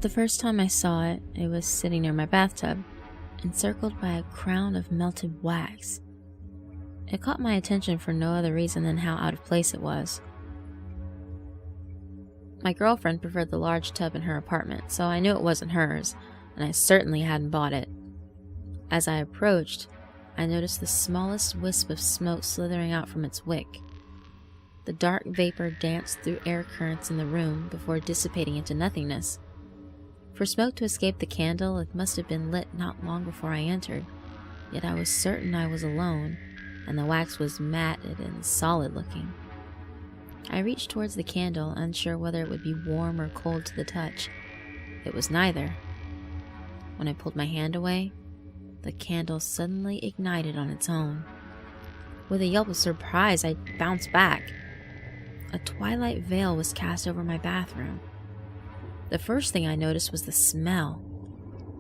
The first time I saw it, it was sitting near my bathtub, encircled by a crown of melted wax. It caught my attention for no other reason than how out of place it was. My girlfriend preferred the large tub in her apartment, so I knew it wasn't hers, and I certainly hadn't bought it. As I approached, I noticed the smallest wisp of smoke slithering out from its wick. The dark vapor danced through air currents in the room before dissipating into nothingness. For smoke to escape the candle, it must have been lit not long before I entered, yet I was certain I was alone, and the wax was matted and solid looking. I reached towards the candle, unsure whether it would be warm or cold to the touch. It was neither. When I pulled my hand away, the candle suddenly ignited on its own. With a yelp of surprise, I bounced back. A twilight veil was cast over my bathroom. The first thing I noticed was the smell.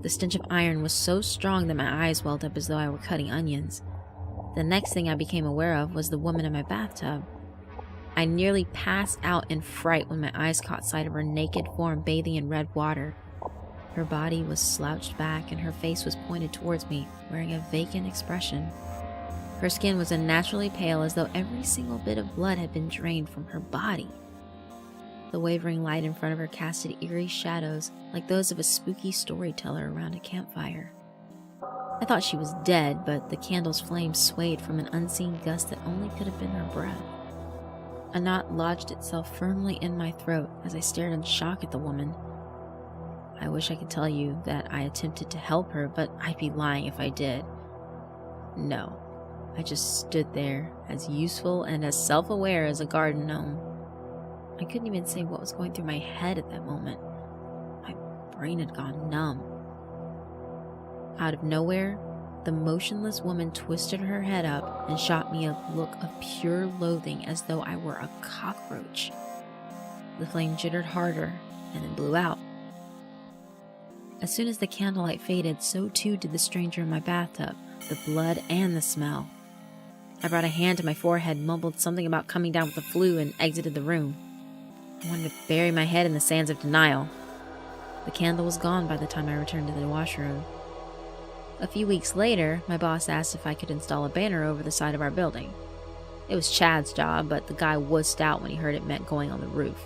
The stench of iron was so strong that my eyes welled up as though I were cutting onions. The next thing I became aware of was the woman in my bathtub. I nearly passed out in fright when my eyes caught sight of her naked form bathing in red water. Her body was slouched back and her face was pointed towards me, wearing a vacant expression. Her skin was unnaturally pale, as though every single bit of blood had been drained from her body. The wavering light in front of her casted eerie shadows like those of a spooky storyteller around a campfire. I thought she was dead, but the candle's flame swayed from an unseen gust that only could have been her breath. A knot lodged itself firmly in my throat as I stared in shock at the woman. I wish I could tell you that I attempted to help her, but I'd be lying if I did. No, I just stood there, as useful and as self-aware as a garden gnome. I couldn't even say what was going through my head at that moment. My brain had gone numb. Out of nowhere, the motionless woman twisted her head up and shot me a look of pure loathing, as though I were a cockroach. The flame jittered harder and then blew out. As soon as the candlelight faded, so too did the stranger in my bathtub, the blood and the smell. I brought a hand to my forehead, mumbled something about coming down with the flu, and exited the room. I wanted to bury my head in the sands of denial. The candle was gone by the time I returned to the washroom. A few weeks later, my boss asked if I could install a banner over the side of our building. It was Chad's job, but the guy wussed out when he heard it meant going on the roof.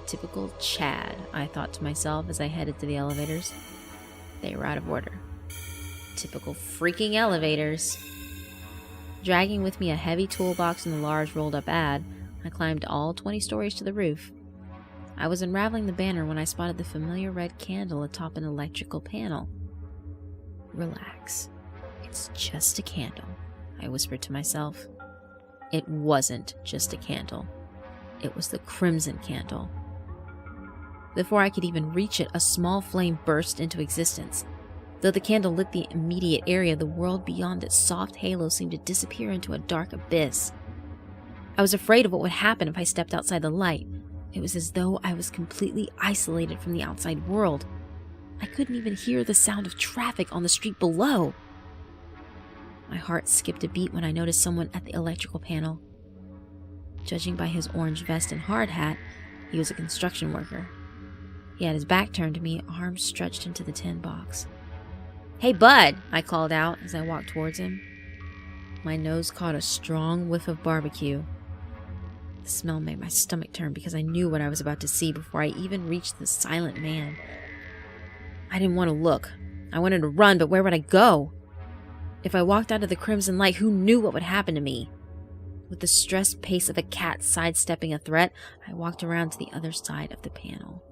Typical Chad, I thought to myself as I headed to the elevators. They were out of order. Typical freaking elevators. Dragging with me a heavy toolbox and a large rolled-up ad, I climbed all 20 stories to the roof. I was unraveling the banner when I spotted the familiar red candle atop an electrical panel. Relax. It's just a candle, I whispered to myself. It wasn't just a candle. It was the crimson candle. Before I could even reach it, a small flame burst into existence. Though the candle lit the immediate area, the world beyond its soft halo seemed to disappear into a dark abyss. I was afraid of what would happen if I stepped outside the light. It was as though I was completely isolated from the outside world. I couldn't even hear the sound of traffic on the street below. My heart skipped a beat when I noticed someone at the electrical panel. Judging by his orange vest and hard hat, he was a construction worker. He had his back turned to me, arms stretched into the tin box. "Hey, bud," I called out as I walked towards him. My nose caught a strong whiff of barbecue. The smell made my stomach turn because I knew what I was about to see before I even reached the silent man. I didn't want to look. I wanted to run, but where would I go? If I walked out of the crimson light, who knew what would happen to me? With the stressed pace of a cat sidestepping a threat, I walked around to the other side of the panel.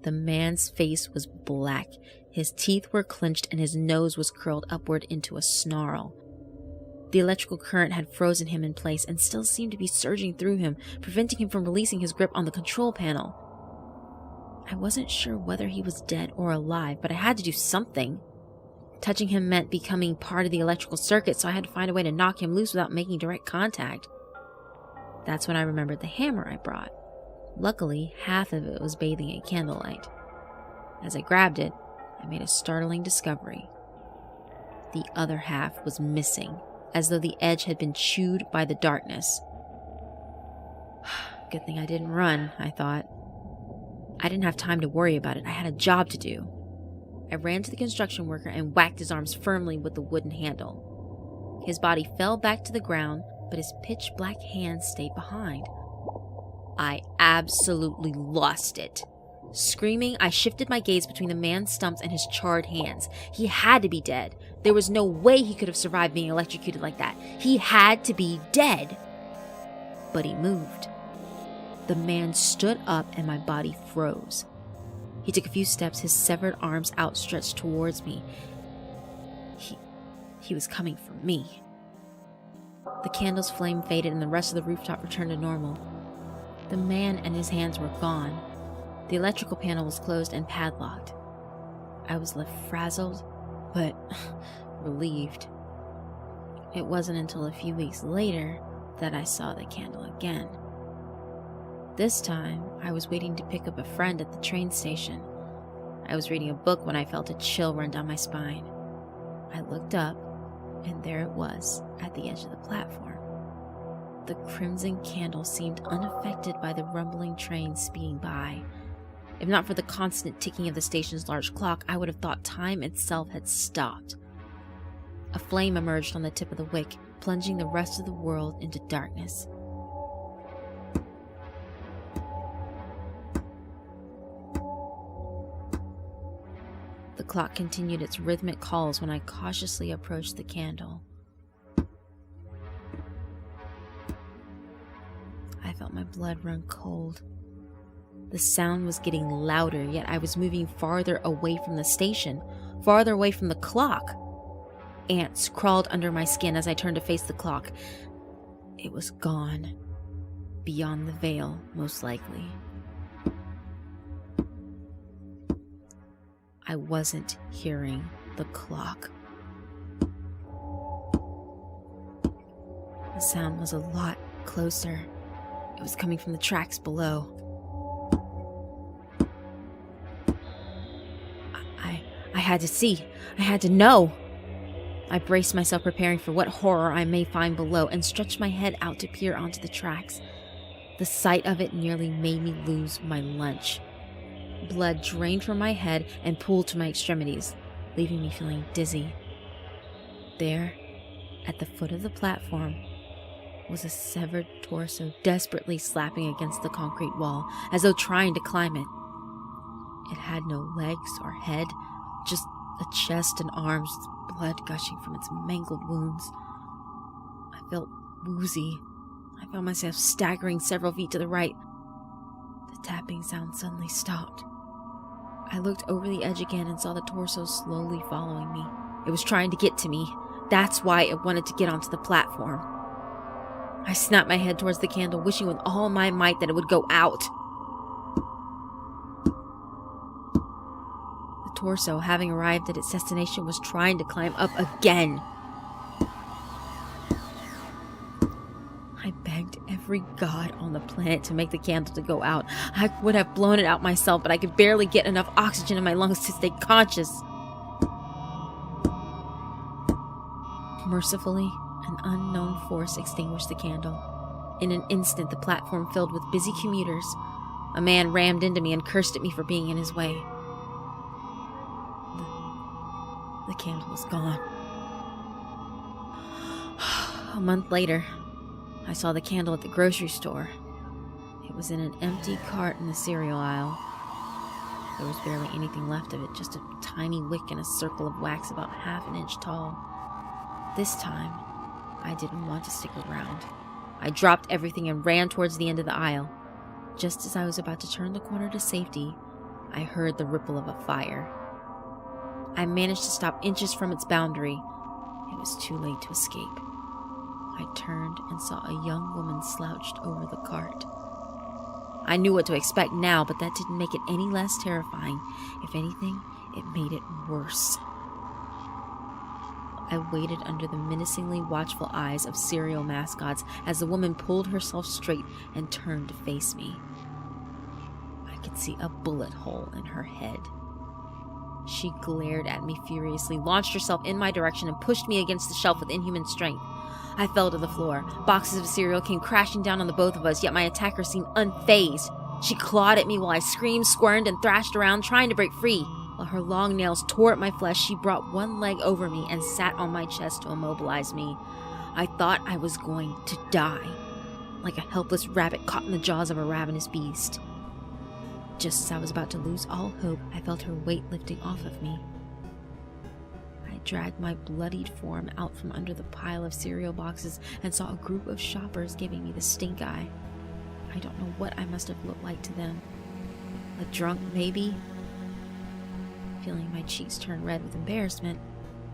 The man's face was black. His teeth were clenched and his nose was curled upward into a snarl. The electrical current had frozen him in place and still seemed to be surging through him, preventing him from releasing his grip on the control panel. I wasn't sure whether he was dead or alive, but I had to do something. Touching him meant becoming part of the electrical circuit, so I had to find a way to knock him loose without making direct contact. That's when I remembered the hammer I brought. Luckily, half of it was bathing in candlelight. As I grabbed it, I made a startling discovery. The other half was missing, as though the edge had been chewed by the darkness. Good thing I didn't run, I thought. I didn't have time to worry about it. I had a job to do. I ran to the construction worker and whacked his arms firmly with the wooden handle. His body fell back to the ground, but his pitch-black hands stayed behind. I absolutely lost it. Screaming, I shifted my gaze between the man's stumps and his charred hands. He had to be dead. There was no way he could have survived being electrocuted like that. He had to be dead. But he moved. The man stood up and my body froze. He took a few steps, his severed arms outstretched towards me. He was coming for me. The candle's flame faded and the rest of the rooftop returned to normal. The man and his hands were gone. The electrical panel was closed and padlocked. I was left frazzled, but relieved. It wasn't until a few weeks later that I saw the candle again. This time, I was waiting to pick up a friend at the train station. I was reading a book when I felt a chill run down my spine. I looked up, and there it was, at the edge of the platform. The crimson candle seemed unaffected by the rumbling train speeding by. If not for the constant ticking of the station's large clock, I would have thought time itself had stopped. A flame emerged on the tip of the wick, plunging the rest of the world into darkness. The clock continued its rhythmic calls when I cautiously approached the candle. I felt my blood run cold. The sound was getting louder, yet I was moving farther away from the station, farther away from the clock. Ants crawled under my skin as I turned to face the clock. It was gone. Beyond the veil, most likely. I wasn't hearing the clock. The sound was a lot closer. It was coming from the tracks below. I had to see. I had to know. I braced myself, preparing for what horror I may find below, and stretched my head out to peer onto the tracks. The sight of it nearly made me lose my lunch. Blood drained from my head and pooled to my extremities, leaving me feeling dizzy. There, at the foot of the platform, was a severed torso desperately slapping against the concrete wall, as though trying to climb it. It had no legs or head, just a chest and arms with blood gushing from its mangled wounds. I felt woozy. I found myself staggering several feet to the right. The tapping sound suddenly stopped. I looked over the edge again and saw the torso slowly following me. It was trying to get to me. That's why it wanted to get onto the platform. I snapped my head towards the candle, wishing with all my might that it would go out. The torso, having arrived at its destination, was trying to climb up again. I begged every god on the planet to make the candle to go out. I would have blown it out myself, but I could barely get enough oxygen in my lungs to stay conscious. Mercifully, an unknown force extinguished the candle. In an instant, the platform filled with busy commuters. A man rammed into me and cursed at me for being in his way. The candle was gone. A month later, I saw the candle at the grocery store. It was in an empty cart in the cereal aisle. There was barely anything left of it, just a tiny wick in a circle of wax about half an inch tall. This time, I didn't want to stick around. I dropped everything and ran towards the end of the aisle. Just as I was about to turn the corner to safety, I heard the ripple of a fire. I managed to stop inches from its boundary. It was too late to escape. I turned and saw a young woman slouched over the cart. I knew what to expect now, but that didn't make it any less terrifying. If anything, it made it worse. I waited under the menacingly watchful eyes of cereal mascots as the woman pulled herself straight and turned to face me. I could see a bullet hole in her head. She glared at me furiously, launched herself in my direction, and pushed me against the shelf with inhuman strength. I fell to the floor. Boxes of cereal came crashing down on the both of us, yet my attacker seemed unfazed. She clawed at me while I screamed, squirmed, and thrashed around trying to break free. While her long nails tore at my flesh, she brought one leg over me and sat on my chest to immobilize me. I thought I was going to die, like a helpless rabbit caught in the jaws of a ravenous beast. Just as I was about to lose all hope, I felt her weight lifting off of me. I dragged my bloodied form out from under the pile of cereal boxes and saw a group of shoppers giving me the stink eye. I don't know what I must have looked like to them. A drunk, maybe? Feeling my cheeks turn red with embarrassment,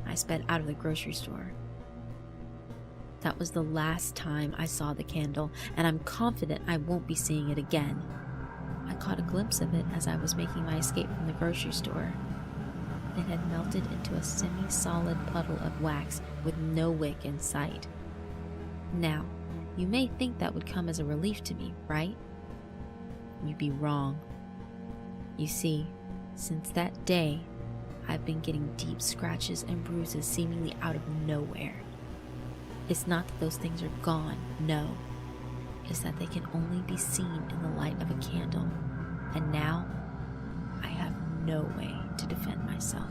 I sped out of the grocery store. That was the last time I saw the candle, and I'm confident I won't be seeing it again. I caught a glimpse of it as I was making my escape from the grocery store. It had melted into a semi-solid puddle of wax with no wick in sight. Now, you may think that would come as a relief to me, right? You'd be wrong. You see, since that day, I've been getting deep scratches and bruises seemingly out of nowhere. It's not that those things are gone, no. It's that they can only be seen in the light of a candle, and now I have no way to defend myself.